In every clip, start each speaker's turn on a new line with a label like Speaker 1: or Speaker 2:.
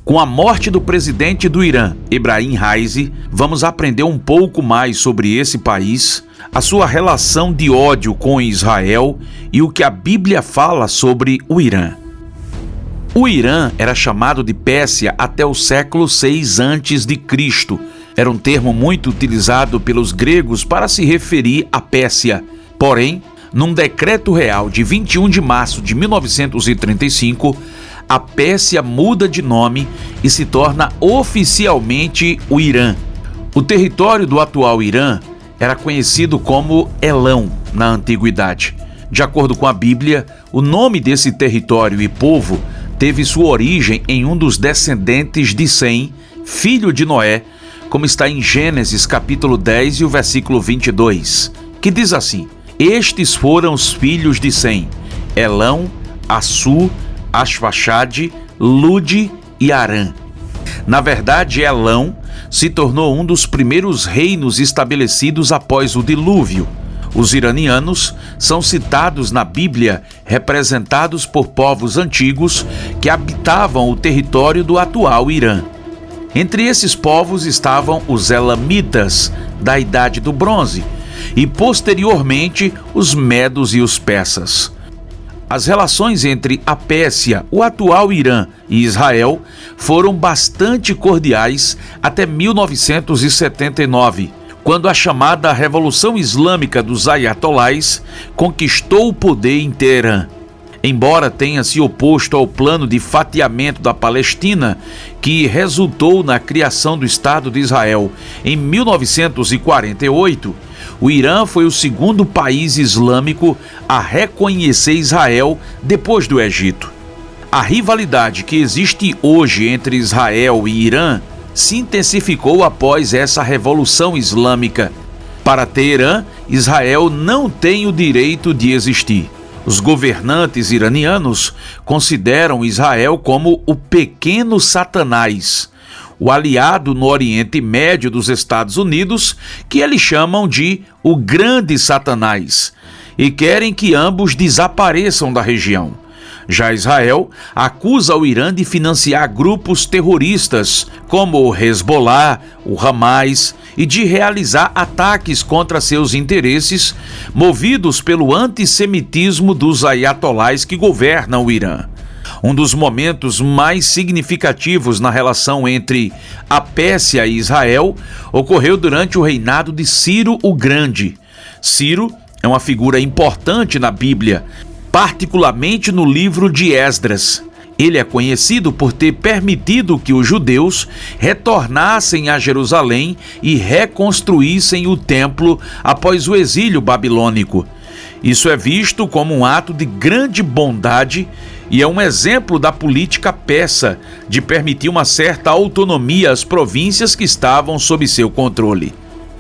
Speaker 1: Com a morte do presidente do Irã, Ebrahim Raisi, vamos aprender um pouco mais sobre esse país, a sua relação de ódio com Israel e o que a Bíblia fala sobre o Irã. O Irã era chamado de Pérsia até o século 6 a.C. Era um termo muito utilizado pelos gregos para se referir à Pérsia. Porém, num decreto real de 21 de março de 1935, a Pérsia muda de nome e se torna oficialmente o Irã. O território do atual Irã era conhecido como Elão na antiguidade. De acordo com a Bíblia, o nome desse território e povo teve sua origem em um dos descendentes de Sem, filho de Noé, como está em Gênesis capítulo 10 e o versículo 22, que diz assim: Estes foram os filhos de Sem, Elão, Assu, Asfaxade, Lude e Arã. Na verdade, Elão se tornou um dos primeiros reinos estabelecidos após o dilúvio. Os iranianos são citados na Bíblia representados por povos antigos que habitavam o território do atual Irã. Entre esses povos estavam os elamitas, da Idade do Bronze, e posteriormente os medos e os persas. As relações entre a Pérsia, o atual Irã e Israel foram bastante cordiais até 1979, quando a chamada Revolução Islâmica dos Ayatolás conquistou o poder em Teherã. Embora tenha se oposto ao plano de fatiamento da Palestina, que resultou na criação do Estado de Israel em 1948, o Irã foi o segundo país islâmico a reconhecer Israel depois do Egito. A rivalidade que existe hoje entre Israel e Irã se intensificou após essa Revolução Islâmica. Para Teherã, Israel não tem o direito de existir. Os governantes iranianos consideram Israel como o pequeno Satanás, o aliado no Oriente Médio dos Estados Unidos, que eles chamam de o Grande Satanás, e querem que ambos desapareçam da região. Já Israel acusa o Irã de financiar grupos terroristas como o Hezbollah, o Hamas, e de realizar ataques contra seus interesses, movidos pelo antissemitismo dos ayatolás que governam o Irã. Um dos momentos mais significativos na relação entre a Pérsia e Israel ocorreu durante o reinado de Ciro o Grande. Ciro é uma figura importante na Bíblia, particularmente no livro de Esdras. Ele é conhecido por ter permitido que os judeus retornassem a Jerusalém e reconstruíssem o templo após o exílio babilônico. Isso é visto como um ato de grande bondade e é um exemplo da política persa de permitir uma certa autonomia às províncias que estavam sob seu controle.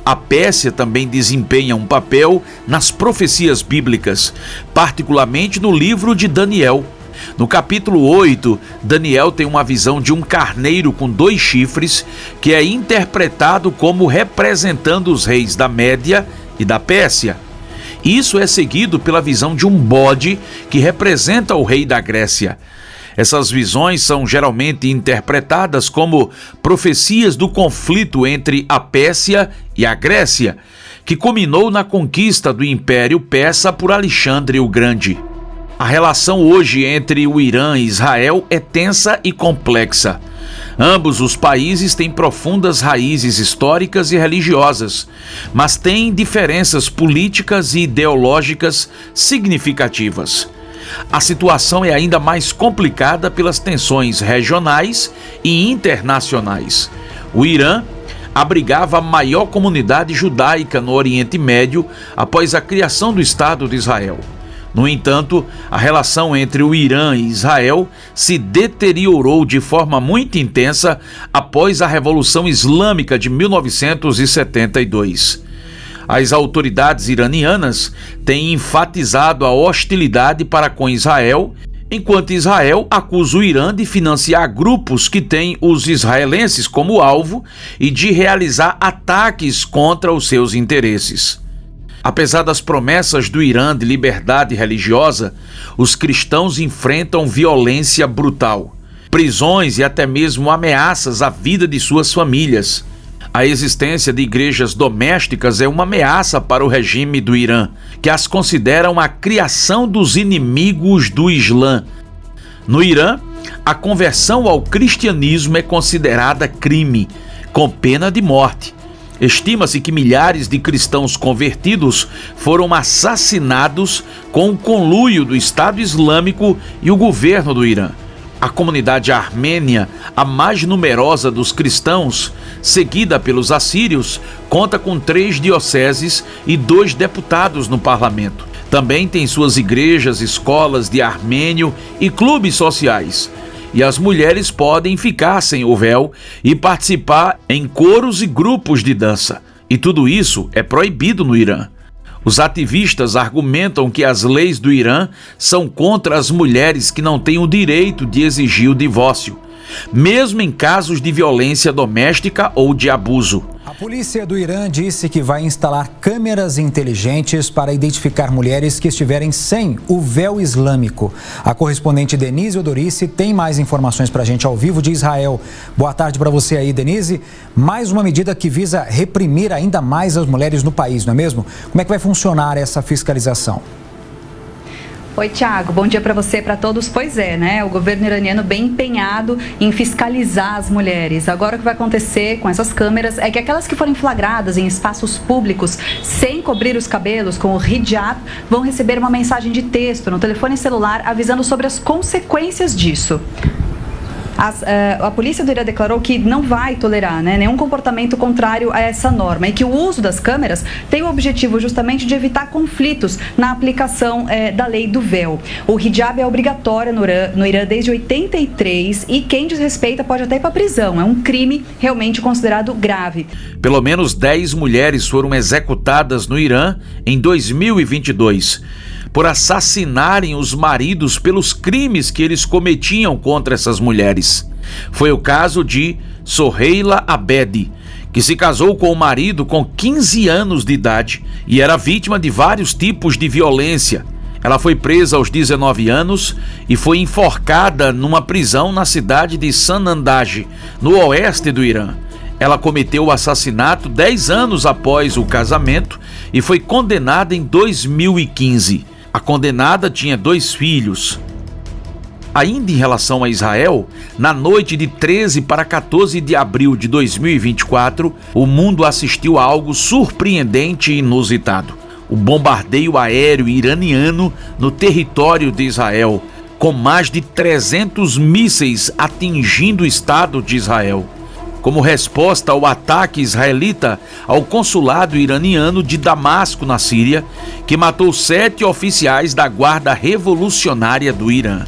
Speaker 1: A Pérsia também desempenha um papel nas profecias bíblicas, particularmente no livro de Daniel. No capítulo 8, Daniel tem uma visão de um carneiro com 2 chifres, que é interpretado como representando os reis da Média e da Pérsia. Isso é seguido pela visão de um bode que representa o rei da Grécia. Essas visões são geralmente interpretadas como profecias do conflito entre a Pérsia e a Grécia, que culminou na conquista do Império Persa por Alexandre o Grande. A relação hoje entre o Irã e Israel é tensa e complexa. Ambos os países têm profundas raízes históricas e religiosas, mas têm diferenças políticas e ideológicas significativas. A situação é ainda mais complicada pelas tensões regionais e internacionais. O Irã abrigava a maior comunidade judaica no Oriente Médio após a criação do Estado de Israel. No entanto, a relação entre o Irã e Israel se deteriorou de forma muito intensa após a Revolução Islâmica de 1972. As autoridades iranianas têm enfatizado a hostilidade para com Israel, enquanto Israel acusa o Irã de financiar grupos que têm os israelenses como alvo e de realizar ataques contra os seus interesses. Apesar das promessas do Irã de liberdade religiosa, os cristãos enfrentam violência brutal. prisões e até mesmo ameaças à vida de suas famílias. A existência de igrejas domésticas é uma ameaça para o regime do Irã, que as considera uma criação dos inimigos do Islã. No Irã, a conversão ao cristianismo é considerada crime, com pena de morte. Estima-se que milhares de cristãos convertidos foram assassinados com o conluio do Estado Islâmico e o governo do Irã. A comunidade armênia, a mais numerosa dos cristãos, seguida pelos assírios, conta com 3 dioceses e 2 deputados no parlamento. Também tem suas igrejas, escolas de armênio e clubes sociais. E as mulheres podem ficar sem o véu e participar em coros e grupos de dança. E tudo isso é proibido no Irã. Os ativistas argumentam que as leis do Irã são contra as mulheres que não têm o direito de exigir o divórcio, mesmo em casos de violência doméstica ou de abuso.
Speaker 2: A polícia do Irã disse que vai instalar câmeras inteligentes para identificar mulheres que estiverem sem o véu islâmico. A correspondente Denise Odorice tem mais informações para a gente ao vivo de Israel. Boa tarde para você aí, Denise. Mais uma medida que visa reprimir ainda mais as mulheres no país, não é mesmo? Como é que vai funcionar essa fiscalização?
Speaker 3: Oi, Thiago. Bom dia para você e para todos. Pois é, né? O governo iraniano bem empenhado em fiscalizar as mulheres. Agora o que vai acontecer com essas câmeras é que aquelas que forem flagradas em espaços públicos sem cobrir os cabelos com o hijab vão receber uma mensagem de texto no telefone celular avisando sobre as consequências disso. A polícia do Irã declarou que não vai tolerar nenhum comportamento contrário a essa norma e que o uso das câmeras tem o objetivo justamente de evitar conflitos na aplicação da lei do véu. O hijab é obrigatório no Irã desde 83 e quem desrespeita pode até ir para a prisão. É um crime realmente considerado grave.
Speaker 1: Pelo menos 10 mulheres foram executadas no Irã em 2022. Por assassinarem os maridos pelos crimes que eles cometiam contra essas mulheres. Foi o caso de Soheila Abedi, que se casou com o marido com 15 anos de idade e era vítima de vários tipos de violência. Ela foi presa aos 19 anos e foi enforcada numa prisão na cidade de Sanandaj, no oeste do Irã. Ela cometeu o assassinato 10 anos após o casamento e foi condenada em 2015. A condenada tinha 2 filhos. Ainda em relação a Israel, na noite de 13 para 14 de abril de 2024, o mundo assistiu a algo surpreendente e inusitado. O bombardeio aéreo iraniano no território de Israel, com mais de 300 mísseis atingindo o Estado de Israel. Como resposta ao ataque israelita ao consulado iraniano de Damasco, na Síria, que matou 7 oficiais da Guarda Revolucionária do Irã.